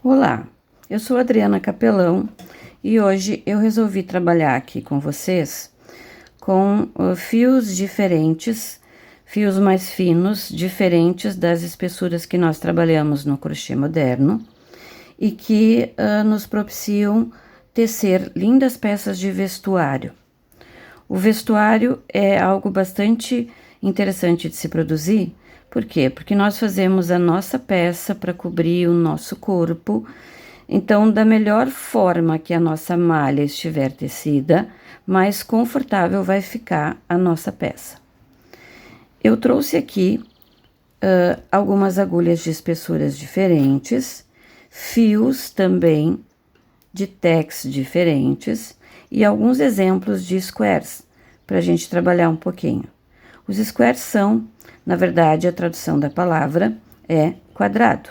Olá, eu sou Adriana Capelão e hoje eu resolvi trabalhar aqui com vocês com fios diferentes, fios mais finos, diferentes das espessuras que nós trabalhamos no crochê moderno e que nos propiciam tecer lindas peças de vestuário. O vestuário é algo bastante interessante de se produzir. Por quê? Porque nós fazemos a nossa peça para cobrir o nosso corpo. Então, da melhor forma que a nossa malha estiver tecida, mais confortável vai ficar a nossa peça. Eu trouxe aqui algumas agulhas de espessuras diferentes, fios também de tex diferentes e alguns exemplos de squares para a gente trabalhar um pouquinho. Os squares são, na verdade, a tradução da palavra é quadrado.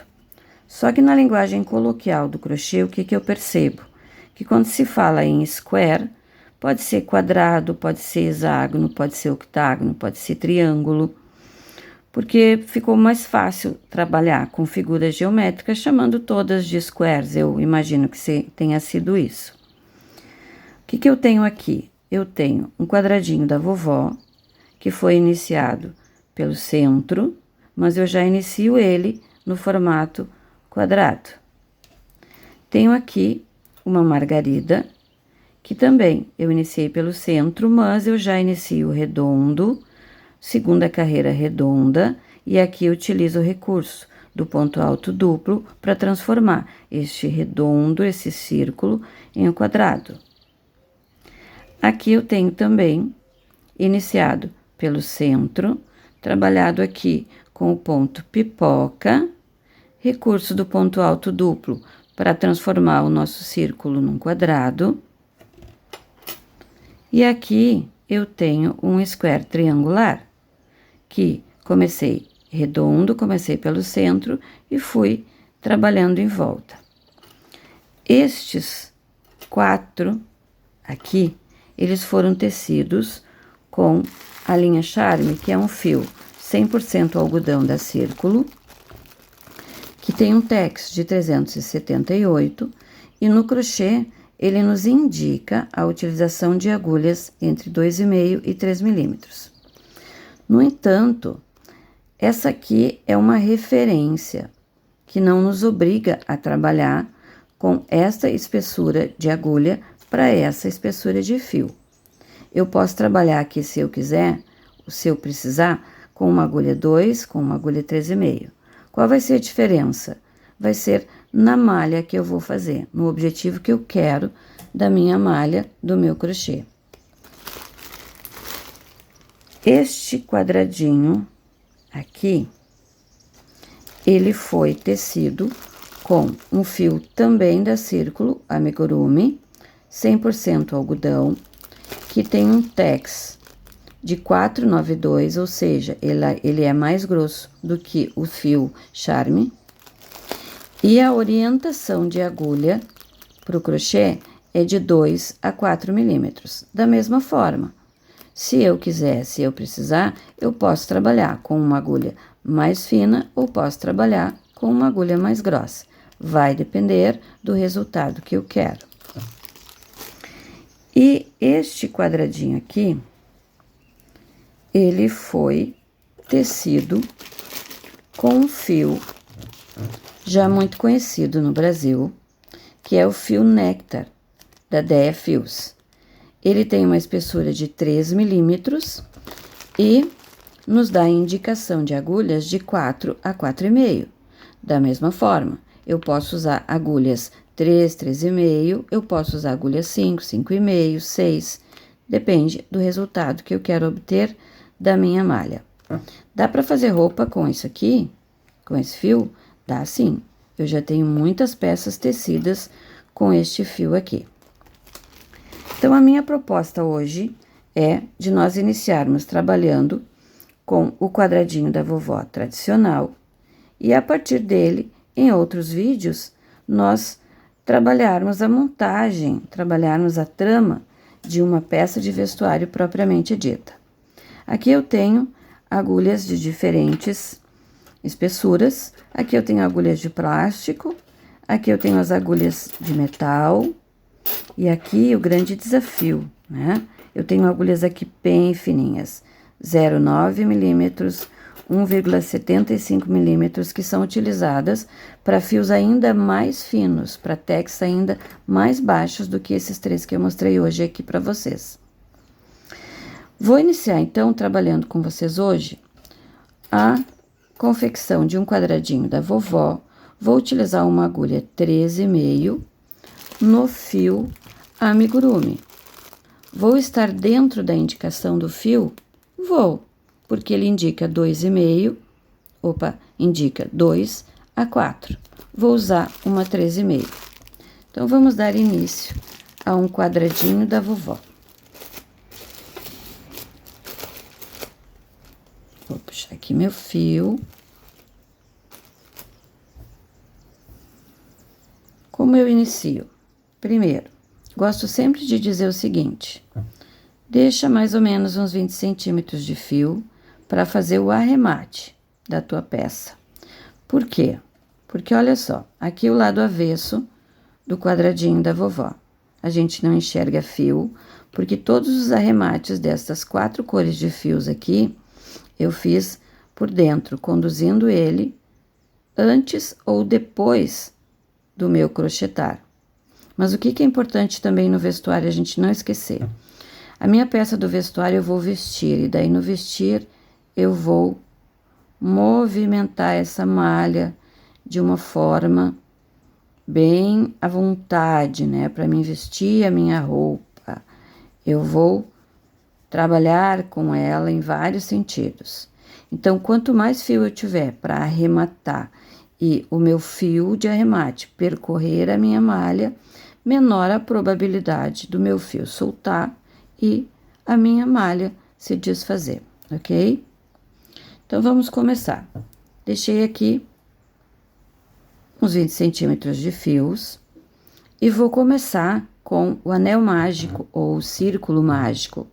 Só que na linguagem coloquial do crochê, o que eu percebo? Que quando se fala em square, pode ser quadrado, pode ser hexágono, pode ser octágono, pode ser triângulo, porque ficou mais fácil trabalhar com figuras geométricas, chamando todas de squares. Eu imagino que tenha sido isso. O que eu tenho aqui? Eu tenho um quadradinho da vovó, que foi iniciado pelo centro, mas eu já inicio ele no formato quadrado. Tenho aqui uma margarida, que também eu iniciei pelo centro, mas eu já inicio redondo, segunda carreira redonda, e aqui eu utilizo o recurso do ponto alto duplo para transformar este redondo, esse círculo, em um quadrado. Aqui eu tenho também iniciado pelo centro, trabalhado aqui com o ponto pipoca, recurso do ponto alto duplo para transformar o nosso círculo num quadrado. E aqui eu tenho um square triangular, que comecei redondo, comecei pelo centro e fui trabalhando em volta. Estes 4 aqui, eles foram tecidos com a linha Charme, que é um fio 100% algodão da Círculo, que tem um tex de 378, e no crochê ele nos indica a utilização de agulhas entre 2,5 e 3 milímetros. No entanto, essa aqui é uma referência que não nos obriga a trabalhar com esta espessura de agulha para essa espessura de fio. Eu posso trabalhar aqui, se eu quiser, se eu precisar, com uma agulha 2, com uma agulha 3,5. Qual vai ser a diferença? Vai ser na malha que eu vou fazer, no objetivo que eu quero da minha malha, do meu crochê. Este quadradinho aqui, ele foi tecido com um fio também da Círculo, amigurumi, 100% algodão, que tem um tex de 492, ou seja, ele é mais grosso do que o fio Charme. E a orientação de agulha para o crochê é de 2 a 4 milímetros. Da mesma forma, se eu quiser, se eu precisar, eu posso trabalhar com uma agulha mais fina ou posso trabalhar com uma agulha mais grossa. Vai depender do resultado que eu quero. E este quadradinho aqui, ele foi tecido com um fio já muito conhecido no Brasil, que é o fio Nectar, da Dea Fios. Ele tem uma espessura de 3 milímetros e nos dá indicação de agulhas de 4 a 4,5. Da mesma forma, eu posso usar agulhas 3, 3,5, eu posso usar agulha 5, 5,5, 6, depende do resultado que eu quero obter da minha malha. Dá para fazer roupa com isso aqui, com esse fio? Dá sim. Eu já tenho muitas peças tecidas com este fio aqui. Então, a minha proposta hoje é de nós iniciarmos trabalhando com o quadradinho da vovó tradicional e, a partir dele, em outros vídeos, nós trabalharmos a montagem, trabalharmos a trama de uma peça de vestuário propriamente dita. Aqui eu tenho agulhas de diferentes espessuras. Aqui eu tenho agulhas de plástico, Aqui eu tenho as agulhas de metal. E aqui o grande desafio, né? Eu tenho agulhas aqui bem fininhas. 0,9 milímetros, 1,75 milímetros, que são utilizadas para fios ainda mais finos, para techs ainda mais baixos do que esses 3 que eu mostrei hoje aqui para vocês. Vou iniciar, então, trabalhando com vocês hoje a confecção de um quadradinho da vovó. Vou utilizar uma agulha 13,5 no fio amigurumi. Vou estar dentro da indicação do fio? Vou, porque ele indica 2,5, indica 2 a 4. Vou usar uma 13,5. Então, vamos dar início a um quadradinho da vovó. Vou puxar aqui meu fio. Como eu inicio? Primeiro, gosto sempre de dizer o seguinte: deixa mais ou menos uns 20 centímetros de fio para fazer o arremate da tua peça. Por quê? Porque olha só, aqui o lado avesso do quadradinho da vovó. A gente não enxerga fio, porque todos os arremates dessas 4 cores de fios aqui, eu fiz por dentro, conduzindo ele antes ou depois do meu crochetar. Mas o que é importante também no vestuário a gente não esquecer? A minha peça do vestuário eu vou vestir, e daí no vestir eu vou movimentar essa malha de uma forma bem à vontade, né? Para mim vestir a minha roupa. Eu vou trabalhar com ela em vários sentidos. Então, quanto mais fio eu tiver para arrematar e o meu fio de arremate percorrer a minha malha, menor a probabilidade do meu fio soltar e a minha malha se desfazer, ok? Então, vamos começar. Deixei aqui uns 20 centímetros de fios e vou começar com o anel mágico ou o círculo mágico,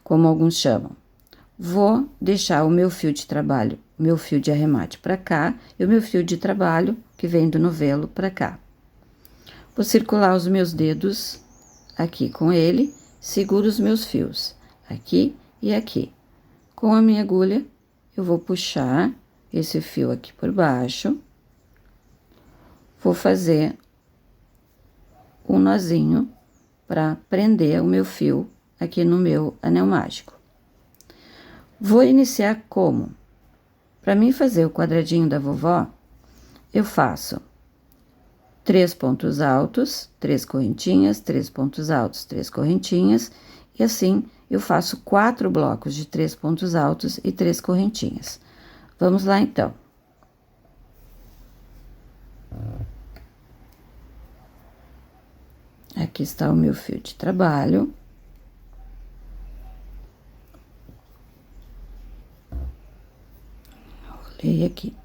como alguns chamam. Vou deixar o meu fio de trabalho, meu fio de arremate para cá e o meu fio de trabalho, que vem do novelo, para cá. Vou circular os meus dedos aqui com ele, seguro os meus fios, aqui e aqui. Com a minha agulha, eu vou puxar esse fio aqui por baixo, vou fazer um nozinho para prender o meu fio aqui no meu anel mágico. Vou iniciar como? Para mim fazer o quadradinho da vovó, eu faço 3 pontos altos, 3 correntinhas, 3 pontos altos, 3 correntinhas, e assim eu faço 4 blocos de 3 pontos altos e 3 correntinhas. Vamos lá, então. Aqui está o meu fio de trabalho. Enrolei aqui.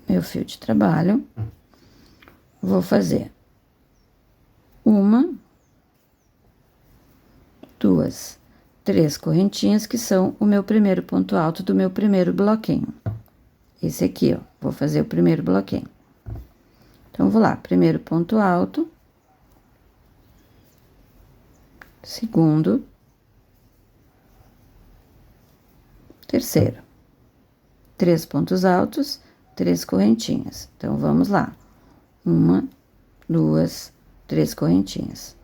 Meu fio de trabalho. Vou fazer 1, 2, 3 correntinhas, que são o meu primeiro ponto alto do meu primeiro bloquinho. Esse aqui, ó, vou fazer o primeiro bloquinho. Então, vou lá, primeiro ponto alto, segundo, terceiro. 3 pontos altos, 3 correntinhas. Então, vamos lá. 1, 2, 3 correntinhas.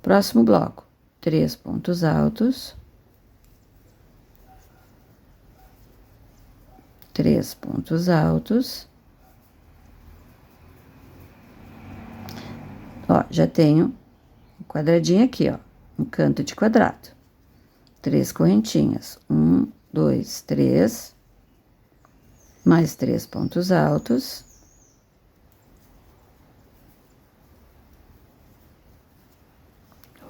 Próximo bloco, 3 pontos altos, 3 pontos altos. Ó, já tenho um quadradinho aqui, ó, um canto de quadrado. 3 correntinhas. 1, 2, 3. Mais 3 pontos altos.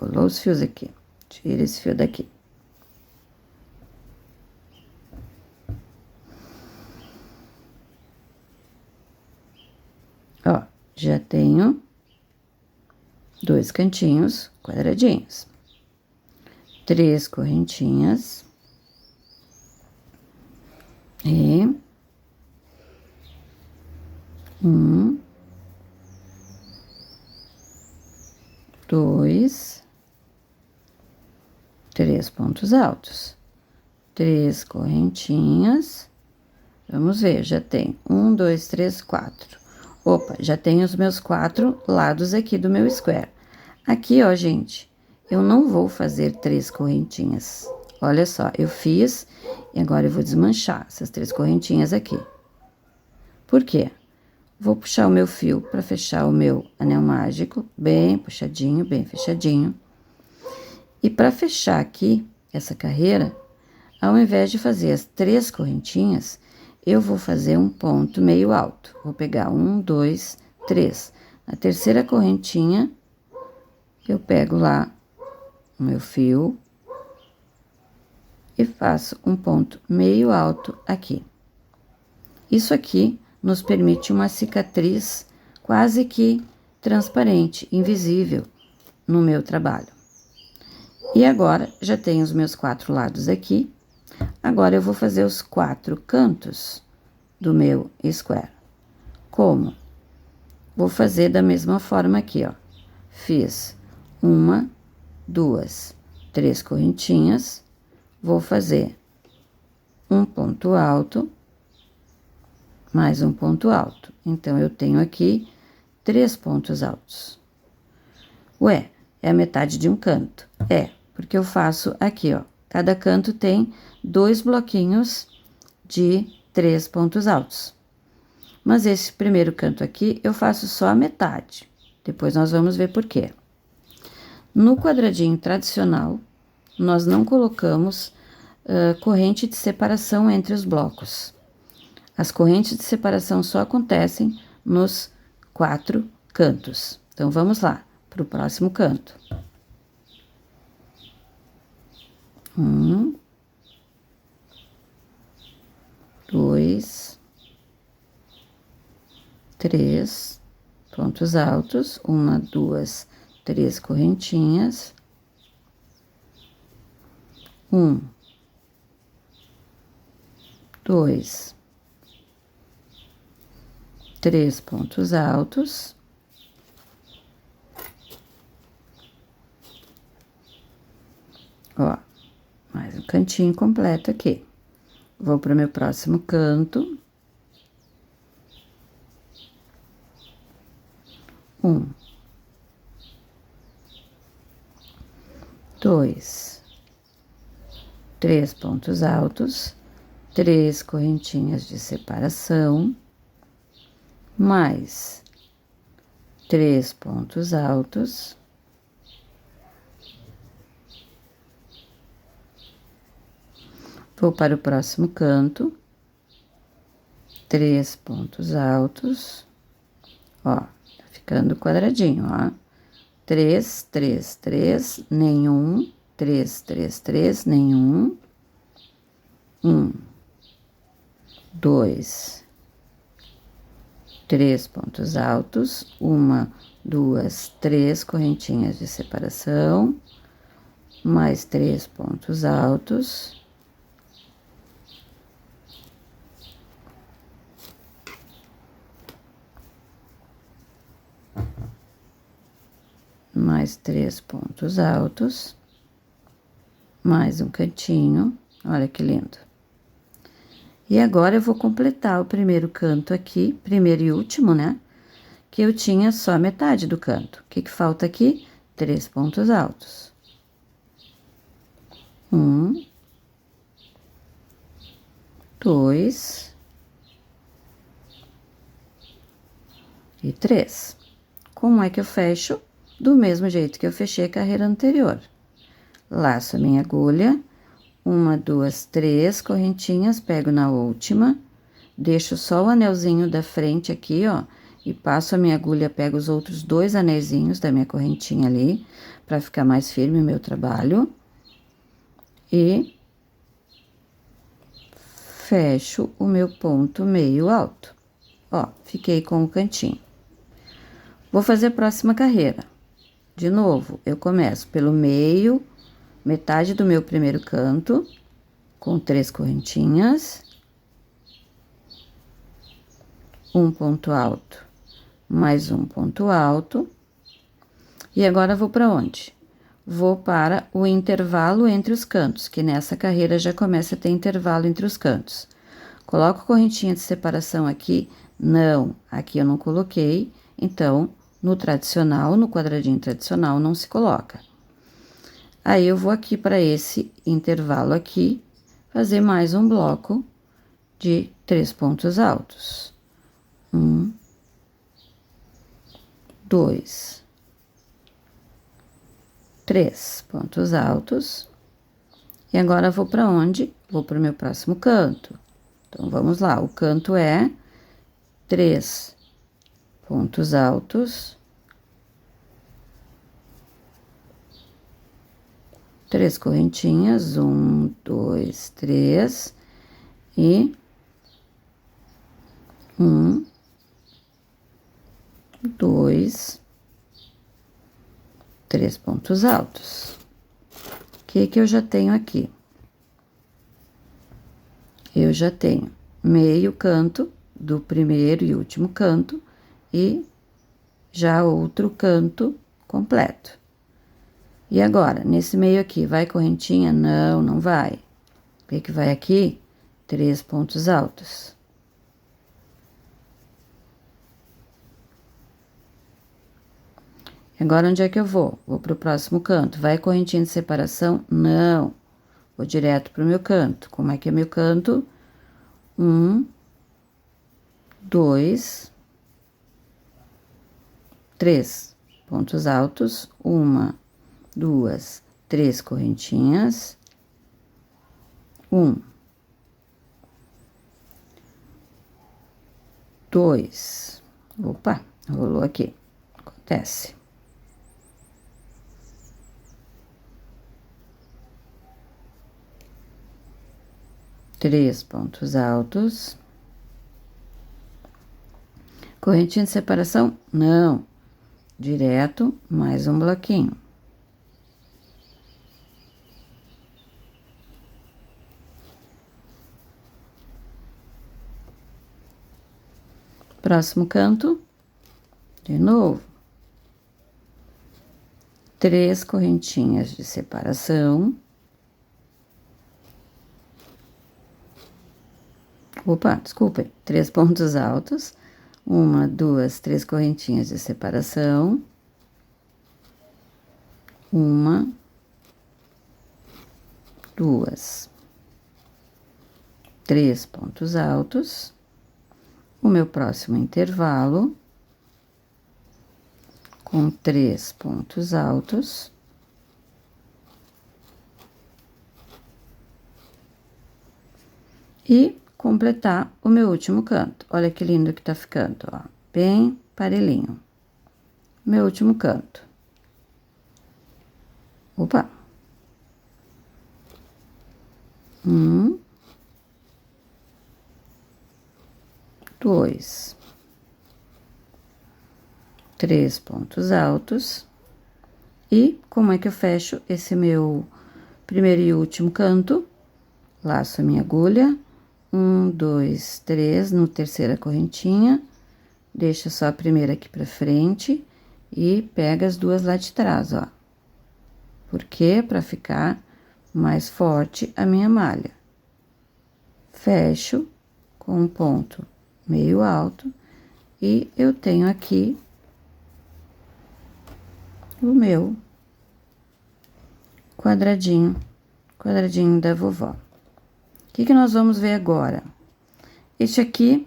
Rolou os fios aqui. Tira esse fio daqui. Ó, já tenho 2 cantinhos quadradinhos. 3 correntinhas. E 1, 2, 3 pontos altos, 3 correntinhas. Vamos ver, já tem 1, 2, 3, 4. Opa, já tem os meus 4 lados aqui do meu square. Aqui, ó, gente, eu não vou fazer 3 correntinhas. Olha só, eu fiz e agora eu vou desmanchar essas 3 correntinhas aqui. Por quê? Vou puxar o meu fio para fechar o meu anel mágico, bem puxadinho, bem fechadinho. E para fechar aqui essa carreira, ao invés de fazer as 3 correntinhas, eu vou fazer um ponto meio alto. Vou pegar 1, 2, 3. Na terceira correntinha, eu pego lá o meu fio e faço um ponto meio alto aqui. Isso aqui nos permite uma cicatriz quase que transparente, invisível no meu trabalho. E agora, já tenho os meus 4 lados aqui. Agora, eu vou fazer os 4 cantos do meu square. Como? Vou fazer da mesma forma aqui, ó. Fiz 1, 2, 3 correntinhas. Vou fazer um ponto alto, mais um ponto alto. Então, eu tenho aqui 3 pontos altos. Ué, é a metade de um canto. É, porque eu faço aqui, ó. Cada canto tem 2 bloquinhos de 3 pontos altos. Mas esse primeiro canto aqui, eu faço só a metade. Depois nós vamos ver por quê. No quadradinho tradicional, nós não colocamos corrente de separação entre os blocos. As correntes de separação só acontecem nos 4 cantos. Então, vamos lá para o próximo canto. 1, 2, 3 pontos altos, 1, 2, 3 correntinhas. 1, 2, 3 pontos altos. Ó, mais um cantinho completo aqui. Vou para o meu próximo canto. 1, 2, 3 pontos altos, 3 correntinhas de separação, mais 3 pontos altos. Vou para o próximo canto, 3 pontos altos, ó, tá ficando quadradinho, ó. 3, 3, 3, nenhum, 3, 3, 3, nenhum. 1, 2, 3 pontos altos, 1, 2, 3 correntinhas de separação, mais 3 pontos altos. Mais 3 pontos altos, mais um cantinho, olha que lindo. E agora, eu vou completar o primeiro canto aqui, primeiro e último, né? Que eu tinha só a metade do canto. O que que falta aqui? 3 pontos altos. 1, 2 e 3. Como é que eu fecho? Do mesmo jeito que eu fechei a carreira anterior. Laço a minha agulha, 1, 2, 3 correntinhas, pego na última, deixo só o anelzinho da frente aqui, ó, e passo a minha agulha, pego os outros 2 anezinhos da minha correntinha ali, pra ficar mais firme o meu trabalho. E fecho o meu ponto meio alto. Ó, fiquei com o cantinho. Vou fazer a próxima carreira. De novo, eu começo pelo meio, metade do meu primeiro canto, com 3 correntinhas. um ponto alto, mais um ponto alto. E agora vou para onde? Vou para o intervalo entre os cantos, que nessa carreira já começa a ter intervalo entre os cantos. Coloco correntinha de separação aqui? Não, aqui eu não coloquei, então no tradicional, no quadradinho tradicional, não se coloca. Aí eu vou aqui para esse intervalo aqui, fazer mais um bloco de 3 pontos altos. 1, 2, 3 pontos altos. E agora vou para onde? Vou para o meu próximo canto. Então, vamos lá, o canto é 3 pontos altos, 3 correntinhas, 1, 2, 3, e 1, 2, 3 pontos altos. O que eu já tenho aqui? Eu já tenho meio canto do primeiro e último canto e já outro canto completo. E agora, nesse meio aqui, vai correntinha? Não, não vai. O que vai aqui? 3 pontos altos. Agora, onde é que eu vou? Vou para o próximo canto. Vai correntinha de separação? Não. Vou direto para o meu canto. Como é que é meu canto? 1, 2, 3 pontos altos. 1, 2, 3 correntinhas. 1, 2. Opa, rolou aqui. Acontece. 3 pontos altos. Correntinha de separação? Não. Direto, mais um bloquinho. Próximo canto, de novo. 3 correntinhas de separação. Opa, desculpem, 3 pontos altos. 1, 2, 3 correntinhas de separação. 1, 2, 3 pontos altos. O meu próximo intervalo, com 3 pontos altos. E completar o meu último canto. Olha que lindo que tá ficando, ó. Bem parelhinho. Meu último canto. Opa! 1, 2, 3 pontos altos. E como é que eu fecho esse meu primeiro e último canto? Laço a minha agulha. 1, 2, 3, no terceira correntinha. Deixa só a primeira aqui pra frente. E pega as duas lá de trás, ó. Porque pra ficar mais forte a minha malha. Fecho com um ponto meio alto. E eu tenho aqui o meu quadradinho da vovó. O que nós vamos ver agora? Este aqui,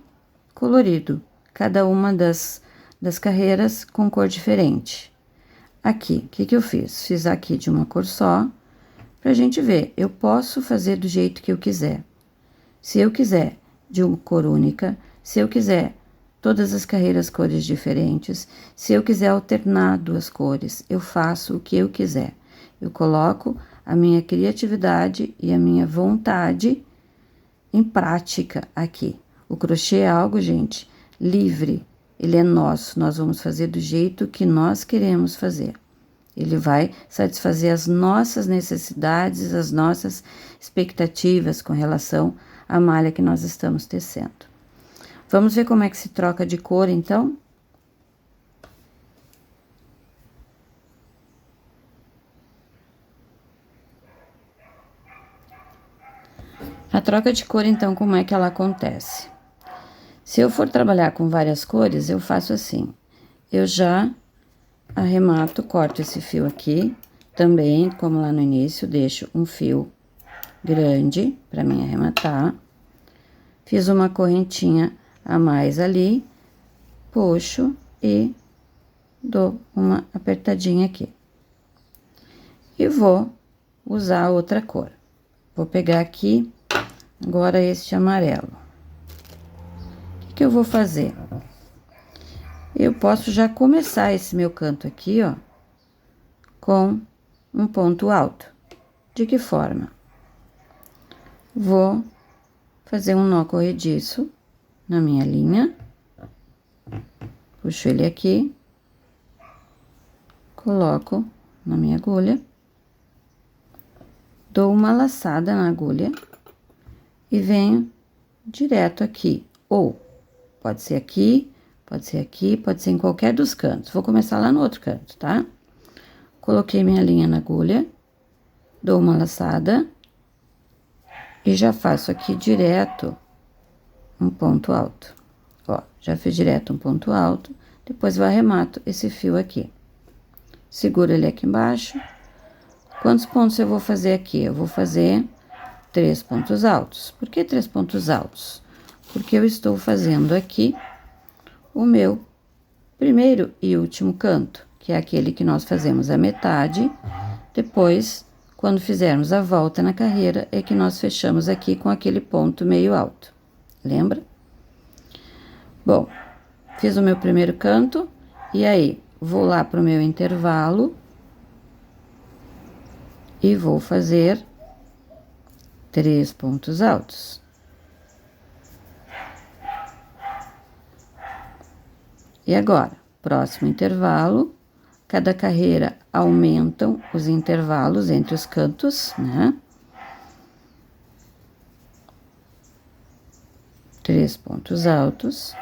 colorido, cada uma das carreiras com cor diferente. Aqui, o que eu fiz? Fiz aqui de uma cor só, pra gente ver. Eu posso fazer do jeito que eu quiser. Se eu quiser de uma cor única, se eu quiser todas as carreiras cores diferentes, se eu quiser alternar duas cores, eu faço o que eu quiser. Eu coloco a minha criatividade e a minha vontade em prática aqui. O crochê é algo, gente, livre. Ele é nosso. Nós vamos fazer do jeito que nós queremos fazer. Ele vai satisfazer as nossas necessidades, as nossas expectativas com relação à malha que nós estamos tecendo. Vamos ver como é que se troca de cor, então? A troca de cor, então, como é que ela acontece? Se eu for trabalhar com várias cores, eu faço assim. Eu já arremato, corto esse fio aqui. Também, como lá no início, deixo um fio grande para mim arrematar. Fiz uma correntinha a mais ali, puxo e dou uma apertadinha aqui. E vou usar outra cor. Vou pegar aqui agora este amarelo. O que eu vou fazer? Eu posso já começar esse meu canto aqui, ó, com um ponto alto. De que forma? Vou fazer um nó corrediço na minha linha. Puxo ele aqui. Coloco na minha agulha. Dou uma laçada na agulha. E venho direto aqui. Ou pode ser aqui, pode ser aqui, pode ser em qualquer dos cantos. Vou começar lá no outro canto, tá? Coloquei minha linha na agulha. Dou uma laçada. E já faço aqui direto um ponto alto. Ó, já fiz direto um ponto alto. Depois eu arremato esse fio aqui. Seguro ele aqui embaixo. Quantos pontos eu vou fazer aqui? Eu vou fazer 3 pontos altos. Por que 3 pontos altos? Porque eu estou fazendo aqui o meu primeiro e último canto, que é aquele que nós fazemos a metade. Depois, quando fizermos a volta na carreira, é que nós fechamos aqui com aquele ponto meio alto. Lembra? Bom, fiz o meu primeiro canto, e aí, vou lá pro meu intervalo e vou fazer 3 pontos altos. E agora, próximo intervalo, cada carreira aumentam os intervalos entre os cantos, né? 3 pontos altos.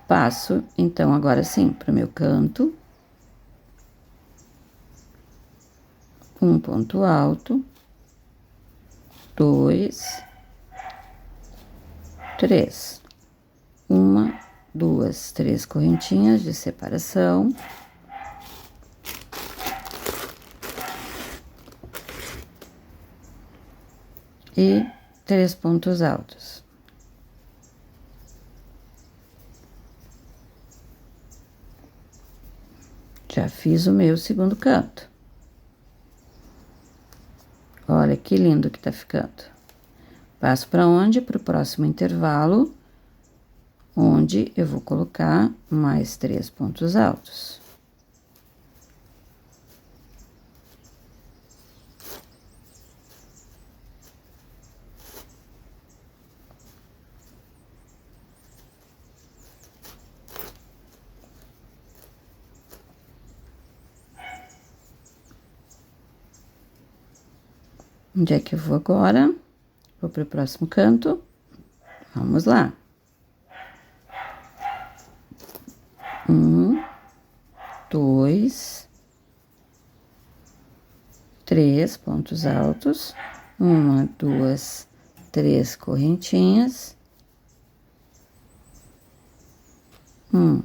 Passo, então, agora sim, para o meu canto. Um ponto alto. 2, 3. Uma, duas, 3 correntinhas de separação. E 3 pontos altos. Já fiz o meu segundo canto. Olha que lindo que tá ficando. Passo para onde? Para o próximo intervalo, onde eu vou colocar mais 3 pontos altos. Onde é que eu vou agora? Vou para o próximo canto. Vamos lá. 1, 2, 3 pontos altos. 1, 2, 3 correntinhas. 1,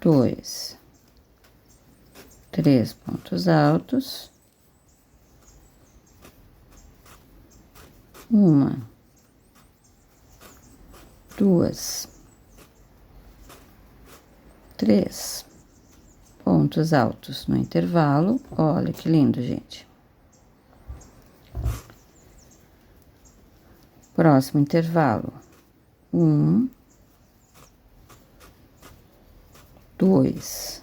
2, 3 pontos altos. 1, 2, 3 pontos altos no intervalo. Olha que lindo, gente. Próximo intervalo. 1, 2,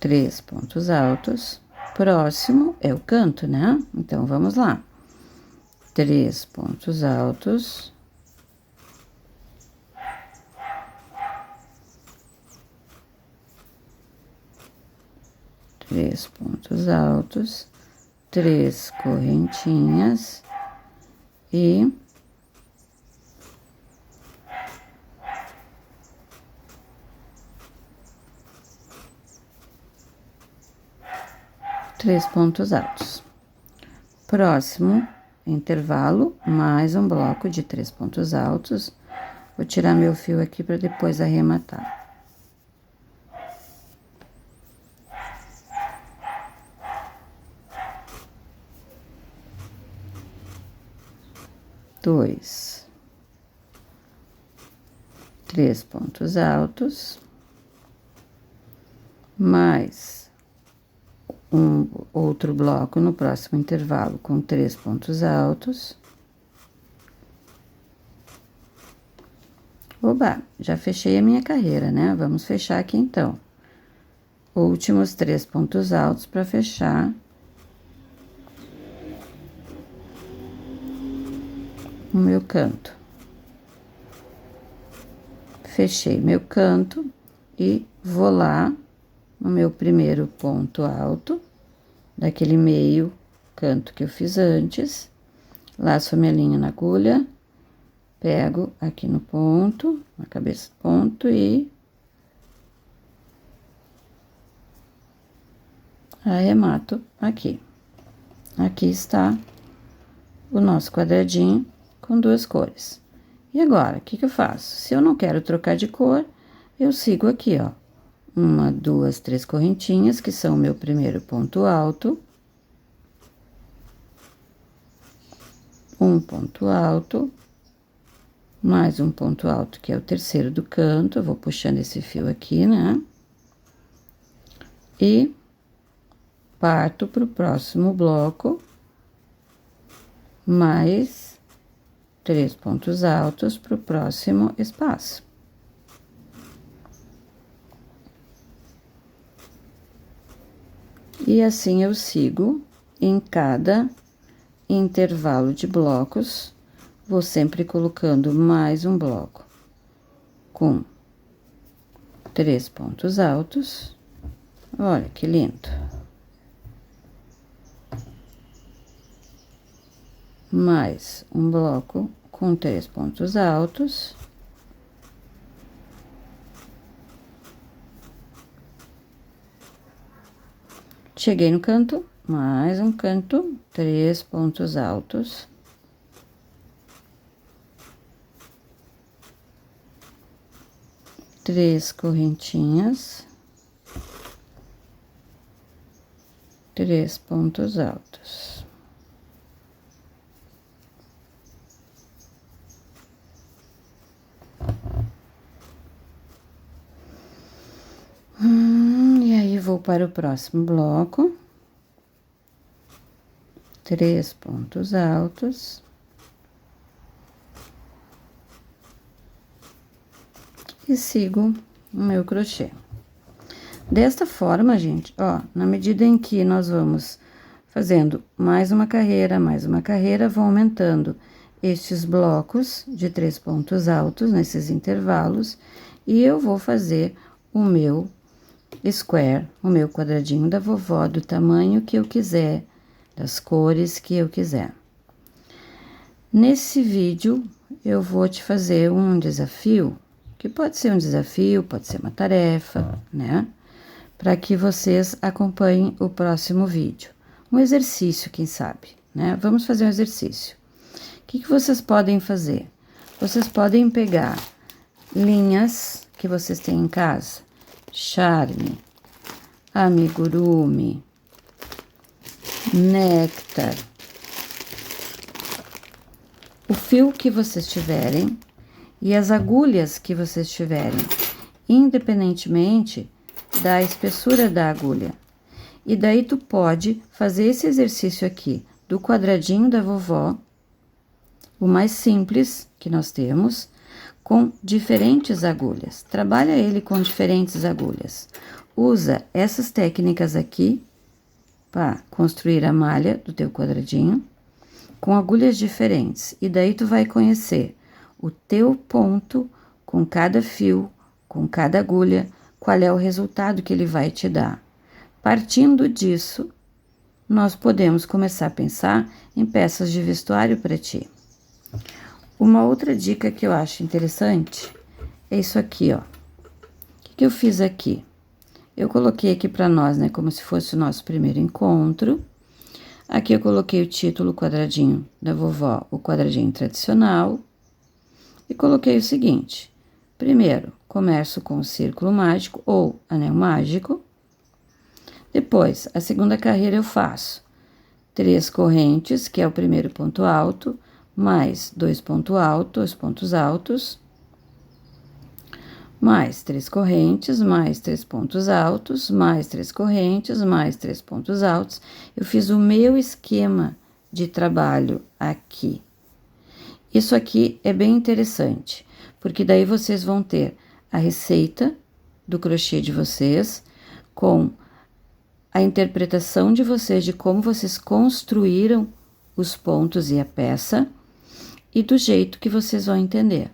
3 pontos altos. Próximo é o canto, né? Então, vamos lá. 3 pontos altos. 3 pontos altos, 3 correntinhas e 3 pontos altos. Próximo intervalo, mais um bloco de 3 pontos altos. Vou tirar meu fio aqui para depois arrematar. Dois, 3 pontos altos, mais um outro bloco no próximo intervalo com 3 pontos altos. Oba, já fechei a minha carreira, né? Vamos fechar aqui então. Últimos 3 pontos altos para fechar o meu canto. Fechei meu canto e vou lá no meu primeiro ponto alto, daquele meio canto que eu fiz antes, laço a minha linha na agulha, pego aqui no ponto, na cabeça do ponto e arremato aqui. Aqui está o nosso quadradinho com 2 cores. E agora, o que que eu faço? Se eu não quero trocar de cor, eu sigo aqui, ó. 1, 2, 3 correntinhas, que são o meu primeiro ponto alto. Um ponto alto. Mais um ponto alto, que é o terceiro do canto. Eu vou puxando esse fio aqui, né? E parto pro próximo bloco. Mais 3 pontos altos pro próximo espaço. E assim eu sigo em cada intervalo de blocos, vou sempre colocando mais um bloco com 3 pontos altos. Olha que lindo. Mais um bloco com 3 pontos altos. Cheguei no canto, mais um canto, 3 pontos altos. Três correntinhas. 3 pontos altos. E aí, vou para o próximo bloco. 3 pontos altos. E sigo o meu crochê. Desta forma, gente, ó, na medida em que nós vamos fazendo mais uma carreira, vão aumentando estes blocos de 3 pontos altos nesses intervalos, e eu vou fazer o meu square, o meu quadradinho da vovó, do tamanho que eu quiser, das cores que eu quiser. Nesse vídeo, eu vou te fazer um desafio, que pode ser um desafio, pode ser uma tarefa, né? Para que vocês acompanhem o próximo vídeo. Um exercício, quem sabe, né? Vamos fazer um exercício. O que que vocês podem fazer? Vocês podem pegar linhas que vocês têm em casa, charme, amigurumi, néctar, o fio que vocês tiverem e as agulhas que vocês tiverem, independentemente da espessura da agulha. E daí tu pode fazer esse exercício aqui do quadradinho da vovó, o mais simples que nós temos, com diferentes agulhas. Trabalha ele com diferentes agulhas. Usa essas técnicas aqui para construir a malha do teu quadradinho com agulhas diferentes. E daí tu vai conhecer o teu ponto com cada fio, com cada agulha, qual é o resultado que ele vai te dar. Partindo disso, nós podemos começar a pensar em peças de vestuário para ti. Uma outra dica que eu acho interessante é isso aqui, ó. O que que eu fiz aqui? Eu coloquei aqui para nós, né, como se fosse o nosso primeiro encontro. Aqui eu coloquei o título quadradinho da vovó, o quadradinho tradicional. E coloquei o seguinte: primeiro, começo com o círculo mágico ou anel mágico. Depois, a segunda carreira eu faço 3 correntes, que é o primeiro ponto alto, mais 2 pontos altos, mais 3 correntes, mais 3 pontos altos, mais 3 correntes, mais 3 pontos altos. Eu fiz o meu esquema de trabalho aqui. Isso aqui é bem interessante, porque daí vocês vão ter a receita do crochê de vocês com a interpretação de vocês de como vocês construíram os pontos e a peça e do jeito que vocês vão entender.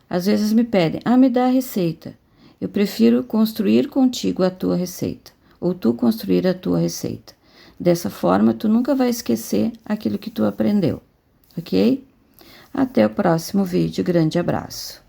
Às vezes me pedem, me dá a receita. Eu prefiro construir contigo a tua receita, ou tu construir a tua receita. Dessa forma, tu nunca vai esquecer aquilo que tu aprendeu, ok? Até o próximo vídeo, grande abraço!